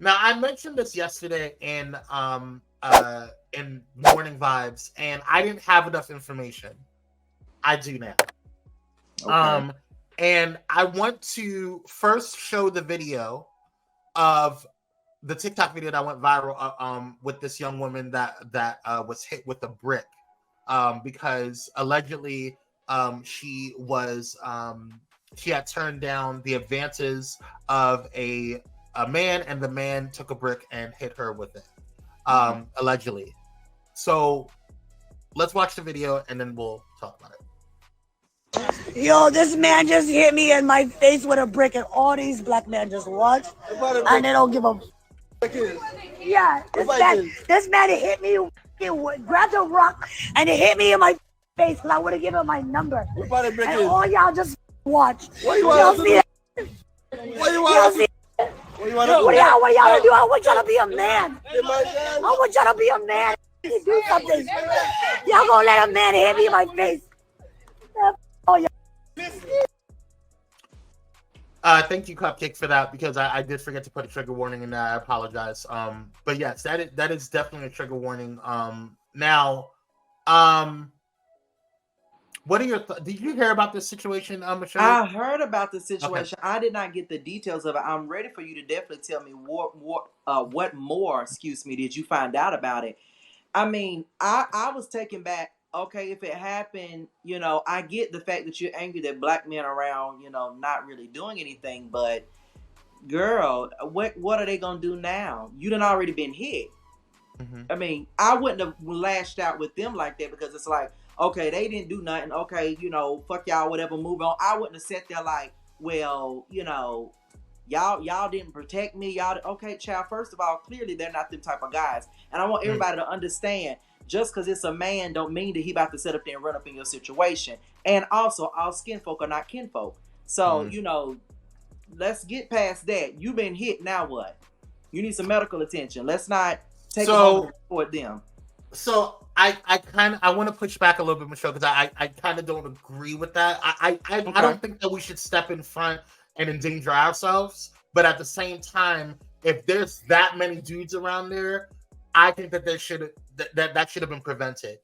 Now, I mentioned this yesterday in Morning Vibes, and I didn't have enough information. I do now. Okay. And I want to first show the video of the TikTok video that went viral with this young woman that was hit with a brick because allegedly she had turned down the advances of a man, and the man took a brick and hit her with it allegedly. So let's watch the video and then we'll talk about it. Yo, this man just hit me in my face with a brick, and all these black men just watch, and they don't give a. Yeah, this man hit me, grabbed a rock, and it hit me in my face because I would have given him my number. And all y'all just watch. What you want to do? What you want to do? What y'all to do? I want y'all to be a man. I want y'all to be a man. Do something. Y'all gonna let a man hit me in my face? Oh, yeah. Thank you, Cupcake, for that, because I did forget to put a trigger warning in there. I apologize. But yes, that is definitely a trigger warning. Now, what are your did you hear about this situation, Michelle? I heard about the situation. Okay. I did not get the details of it. I'm ready for you to definitely tell me what more, did you find out about it? I mean, I was taken back. Okay, if it happened, I get the fact that you're angry that black men around, not really doing anything. But, girl, what are they gonna do now? You done already been hit. Mm-hmm. I mean, I wouldn't have lashed out with them like that because it's like, okay, they didn't do nothing. Okay, fuck y'all, whatever, move on. I wouldn't have sat there like, well, y'all didn't protect me. Okay, child, first of all, clearly they're not them type of guys. And I want everybody to understand, just because it's a man don't mean that he about to sit up there and run up in your situation. And also, all skin folk are not kinfolk. So, let's get past that. You've been hit, now what? You need some medical attention. Let's not take them over and report them. So I want to push back a little bit, Michelle, because I kind of don't agree with that. I don't think that we should step in front and endanger ourselves. But at the same time, if there's that many dudes around there, I think that that should have been prevented.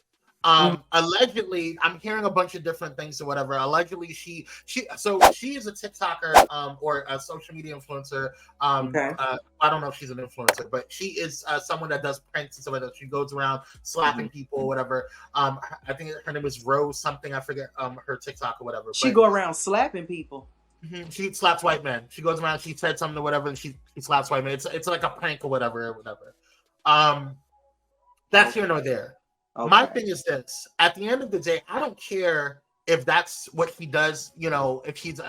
Allegedly, I'm hearing a bunch of different things or whatever. Allegedly, she is a TikToker or a social media influencer. I don't know if she's an influencer, but she is someone that does pranks and stuff like that. She goes around slapping people or whatever. I think her name is Rose something. I forget her TikTok or whatever. She go around slapping people. Mm-hmm. She slaps white men. She goes around. She said something or whatever, and she slaps white men. It's like a prank or whatever. That's here nor there. Okay. My thing is this: at the end of the day, I don't care if that's what he does. If he's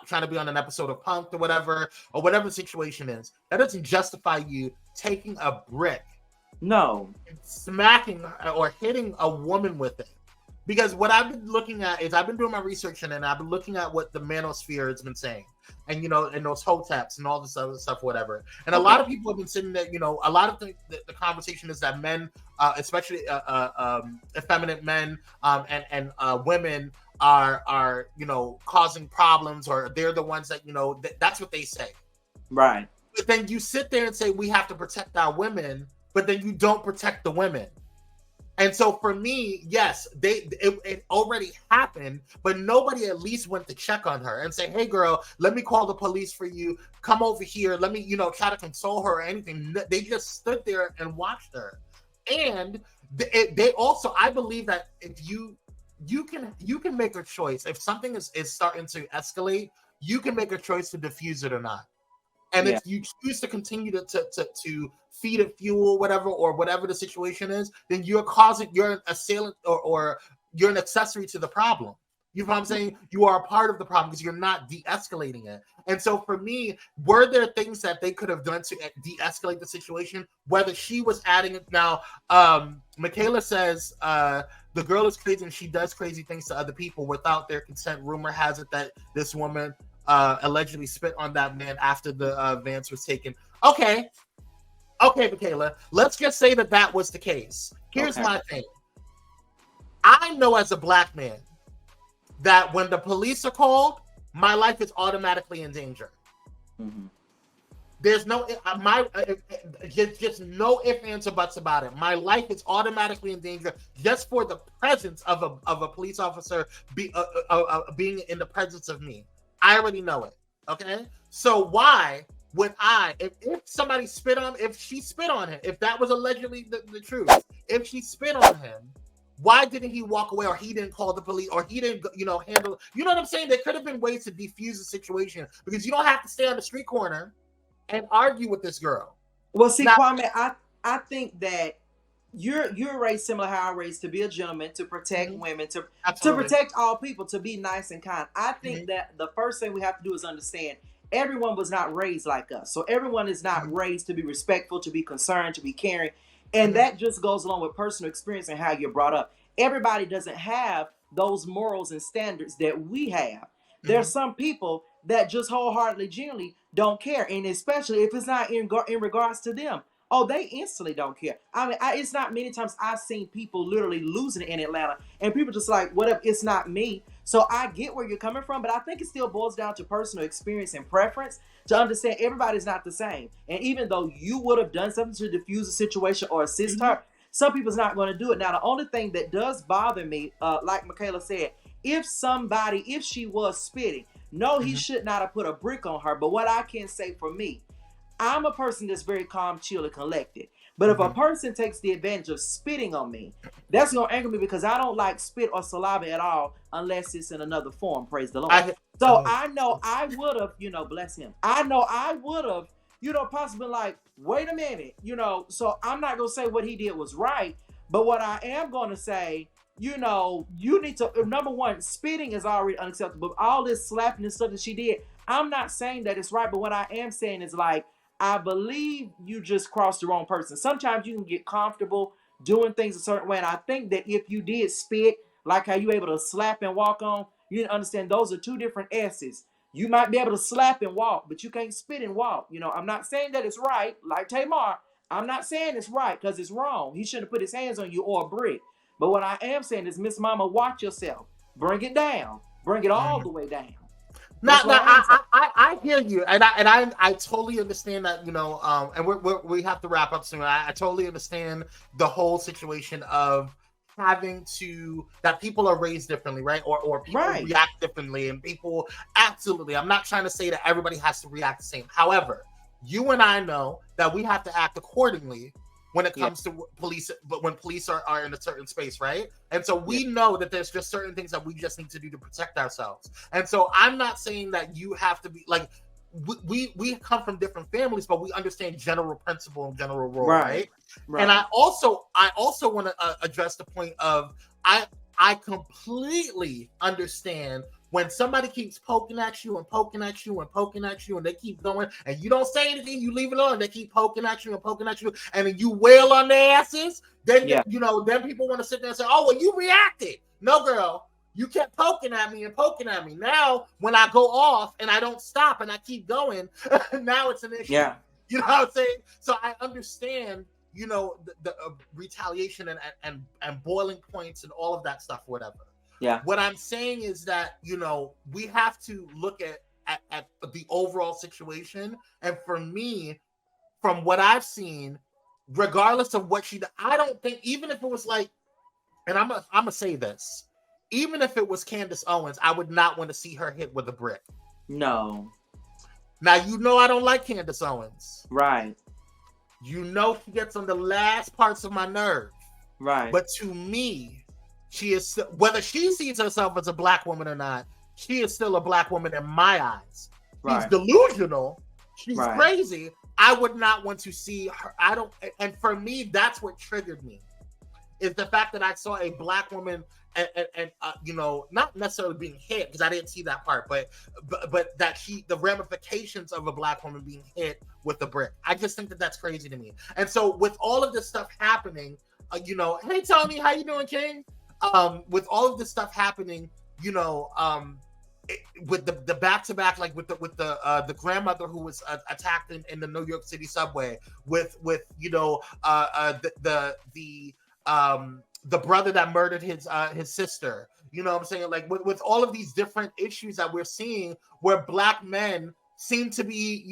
trying to be on an episode of Punk'd or whatever the situation is. That doesn't justify you taking a brick, and smacking or hitting a woman with it. Because what I've been looking at is I've been doing my research and I've been looking at what the manosphere has been saying, and and those hoteps and all this other stuff, whatever. And a lot of people have been saying that a lot of the conversation is that men, especially effeminate men and women, are causing problems, or they're the ones that that's what they say, right? But then you sit there and say we have to protect our women, but then you don't protect the women. And so for me, yes, it already happened, but nobody at least went to check on her and say, hey, girl, let me call the police for you. Come over here. Let me, try to console her or anything. They just stood there and watched her. And they also, I believe that if you can make a choice. If something is starting to escalate, you can make a choice to diffuse it or not. And if you choose to continue to feed it fuel, whatever the situation is, then you're an assailant or you're an accessory to the problem. You know what I'm saying? You are a part of the problem because you're not de-escalating it. And so for me, were there things that they could have done to de-escalate the situation? Whether she was adding it now, Michaela says the girl is crazy and she does crazy things to other people without their consent. Rumor has it that this woman allegedly spit on that man after the advance was taken. Okay, Michaela, let's just say that was the case. Here's my thing. I know as a black man that when the police are called, my life is automatically in danger. Mm-hmm. There's no just no ifs, ands, or buts about it. My life is automatically in danger just for the presence of a police officer being in the presence of me. I already know it. Okay, so why would I, if somebody if she spit on him, if that was allegedly the truth, if she spit on him, why didn't he walk away, or he didn't call the police, or he didn't, handle? You know what I'm saying? There could have been ways to defuse the situation, because you don't have to stay on the street corner and argue with this girl. Well, see, now, Kwame, I think that you're raised similar how I raised, to be a gentleman, to protect women, to protect all people, to be nice and kind. I think that the first thing we have to do is understand everyone was not raised like us. So everyone is not raised to be respectful, to be concerned, to be caring. And that just goes along with personal experience and how you're brought up. Everybody doesn't have those morals and standards that we have. There's some people that just wholeheartedly, genuinely don't care. And especially if it's not in regards to them. Oh, they instantly don't care. I mean, it's not many times I've seen people literally losing it in Atlanta. And people just like, whatever, it's not me. So I get where you're coming from, but I think it still boils down to personal experience and preference to understand everybody's not the same. And even though you would have done something to diffuse a situation or assist her, some people's not going to do it. Now, the only thing that does bother me, like Michaela said, if she was spitting, no, he should not have put a brick on her. But what I can say for me, I'm a person that's very calm, chill, and collected. But if a person takes the advantage of spitting on me, that's going to anger me, because I don't like spit or saliva at all unless it's in another form, praise the Lord. I know I would have, bless him. I know I would have, possibly been like, wait a minute, so I'm not going to say what he did was right. But what I am going to say, you need to, number one, spitting is already unacceptable. All this slapping and stuff that she did, I'm not saying that it's right. But what I am saying is, like, I believe you just crossed the wrong person. Sometimes you can get comfortable doing things a certain way. And I think that if you did spit, like how you able to slap and walk on, you didn't understand those are two different S's. You might be able to slap and walk, but you can't spit and walk. I'm not saying that it's right, like Tamar. I'm not saying it's right, because it's wrong. He shouldn't have put his hands on you or a brick. But what I am saying is, Miss Mama, watch yourself. Bring it down. Bring it all the way down. No, I hear you, and I totally understand that, and we have to wrap up soon. I totally understand the whole situation of having that people are raised differently, right? Or people react differently, and people, absolutely. I'm not trying to say that everybody has to react the same. However, you and I know that we have to act accordingly when it comes to police, but when police are in a certain space, right? And so we know that there's just certain things that we just need to do to protect ourselves. And so I'm not saying that you have to be like, we come from different families, but we understand general principle and general rule, right? And I also want to address the point of, I completely understand when somebody keeps poking at you and poking at you and poking at you, and they keep going, and you don't say anything, you leave it alone, and they keep poking at you and poking at you, and then you wail on their asses, then then people want to sit there and say, oh, well, you reacted. No, girl, you kept poking at me and poking at me. Now, when I go off and I don't stop and I keep going, now it's an issue. Yeah. You know what I'm saying? So I understand, the retaliation and boiling points and all of that stuff, whatever. Yeah. What I'm saying is that, we have to look at the overall situation. And for me, from what I've seen, regardless of what I don't think, even if it was like, and I'm gonna say this, even if it was Candace Owens, I would not want to see her hit with a brick. No. Now, I don't like Candace Owens. Right. She gets on the last parts of my nerve. Right. But to me, she is, whether she sees herself as a black woman or not, she is still a black woman in my eyes. She's delusional. She's crazy. I would not want to see her. And for me, that's what triggered me, is the fact that I saw a black woman and not necessarily being hit, because I didn't see that part, but that the ramifications of a black woman being hit with a brick. I just think that that's crazy to me. And so with all of this stuff happening, hey Tony, how you doing, King? With all of this stuff happening, with the back-to-back, like with the grandmother who was attacked in the New York City subway, with the brother that murdered his sister, what I'm saying? Like with all of these different issues that we're seeing, where black men seem to be,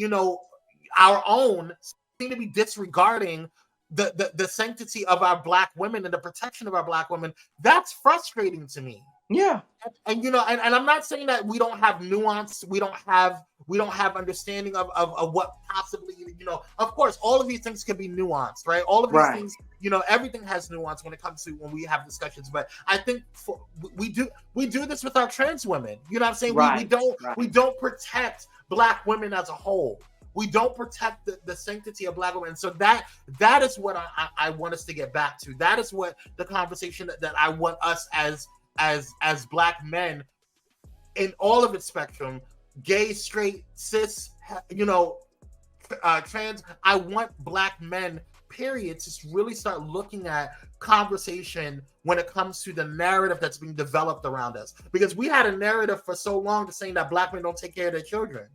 our own seem to be disregarding the sanctity of our Black women and the protection of our Black women. That's frustrating to me. Yeah. And you know, and I'm not saying that we don't have nuance, we don't have understanding of what possibly, you know, of course, all of these things can be nuanced, right? All of these things, you know, everything has nuance when it comes to when we have discussions. But I think we do this with our trans women. You know what I'm saying? We don't protect Black women as a whole. We don't protect the sanctity of Black women. And so that is what I want us to get back to. That is what the conversation that I want us as Black men in all of its spectrum, gay, straight, cis, you know, trans. I want Black men, period, to really start looking at conversation when it comes to the narrative that's being developed around us. Because we had a narrative for so long to saying that Black men don't take care of their children.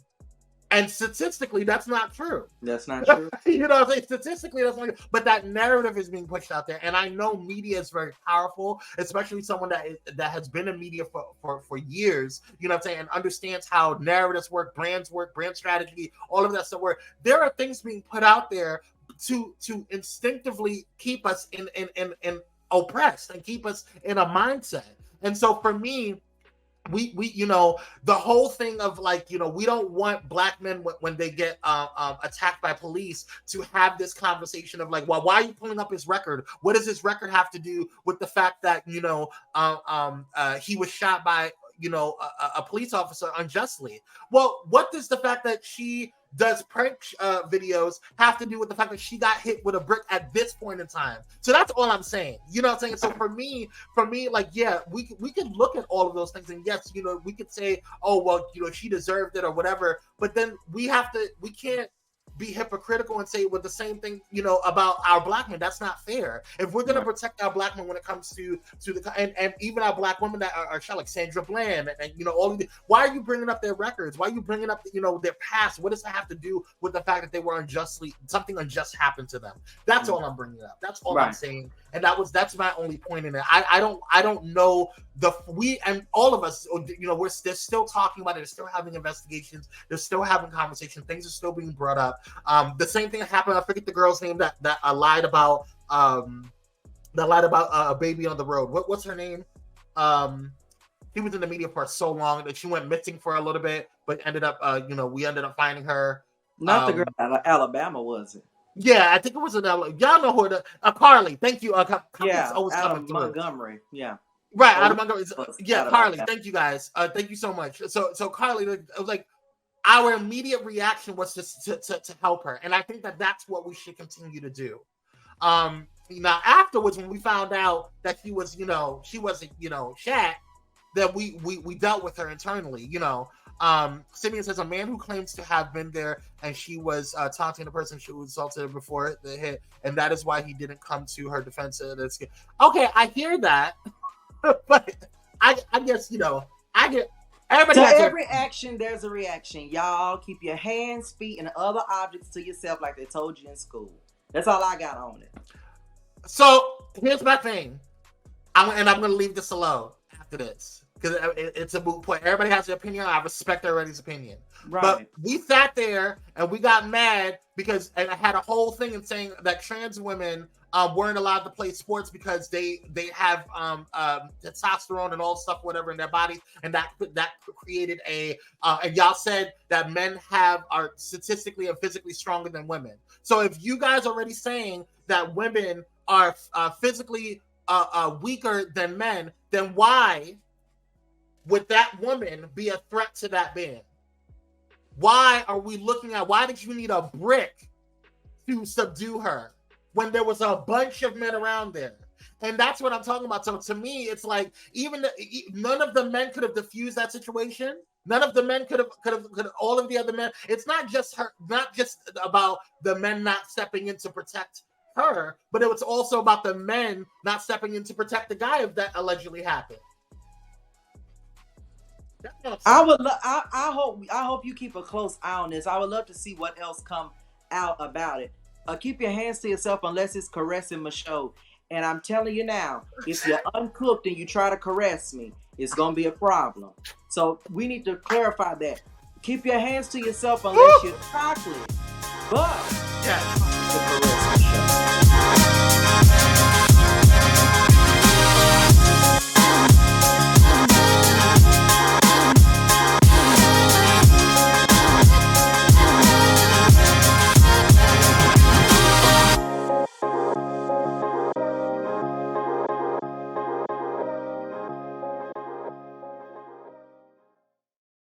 And statistically, that's not true. That's not true. You know what I'm saying? Statistically, that's not true. But that narrative is being pushed out there. And I know media is very powerful, especially someone that has been in media for years, you know what I'm saying, and understands how narratives work, brand strategy, all of that stuff work. There are things being put out there to instinctively keep us in oppressed and keep us in a mindset. And so for me, we you know, the whole thing of like, you know, we don't want Black men when they get attacked by police to have this conversation of like, well, why are you pulling up his record? What does his record have to do with the fact that, you know, he was shot by, you know, a police officer unjustly? Well, what does the fact that she does prank videos have to do with the fact that she got hit with a brick at this point in time? So that's all I'm saying. You know what I'm saying? So for me, like, yeah, we could look at all of those things, and yes, you know, we could say, oh, well, you know, she deserved it or whatever, but then we can't be hypocritical and say, well, the same thing, you know, about our Black men. That's not fair. If we're going to protect our Black men when it comes to and even our Black women that are like Sandra Bland and you know, all of the, why are you bringing up their records? Why are you bringing up, you know, their past? What does that have to do with the fact that they were something unjust happened to them? That's all I'm bringing up. That's all I'm saying. And that's my only point in it. I don't know we and all of us, you know, they're still talking about it. They're still having investigations. They're still having conversations. Things are still being brought up. The same thing happened. I forget the girl's name that lied about a baby on the road. What's her name? He was in the media for so long that she went missing for a little bit, but ended up, you know, we ended up finding her. Not the girl out of Alabama, was it? Yeah, I think it was y'all know who Carly. Thank you. Yeah, out of Montgomery. Yeah. Right, out of Montgomery. Yeah, Carly. Thank you guys. Thank you so much. So Carly, it was like our immediate reaction was just to help her, and I think that that's what we should continue to do. Now afterwards, when we found out that she wasn't, you know, Shaq, that we dealt with her internally, you know. Simeon says a man who claims to have been there and she was taunting the person she was assaulted before the hit, and that is why he didn't come to her defense. Okay, I hear that, but I guess, you know, I get everybody. To every action, there's a reaction. Y'all keep your hands, feet, and other objects to yourself, like they told you in school. That's all I got on it. So here's my thing, I'm going to leave this alone after this, because it's a moot point. Everybody has their opinion. I respect everybody's opinion. Right. But we sat there and we got mad because, and I had a whole thing in saying that trans women weren't allowed to play sports because they have testosterone and all stuff, whatever, in their bodies, and that created and y'all said that men are statistically and physically stronger than women. So if you guys are already saying that women are physically weaker than men, then why would that woman be a threat to that man? Why are we looking at, why did you need a brick to subdue her when there was a bunch of men around there? And that's what I'm talking about. So to me, it's like, none of the men could have diffused that situation. None of the men could have all of the other men. It's not just her, not just about the men not stepping in to protect her, but it was also about the men not stepping in to protect the guy if that allegedly happened. I hope you keep a close eye on this. I would love to see what else come out about it. Keep your hands to yourself unless it's caressing my show. And I'm telling you now, if you're uncooked and you try to caress me, it's gonna be a problem. So we need to clarify that. Keep your hands to yourself unless you're chocolate. But Yes. for real.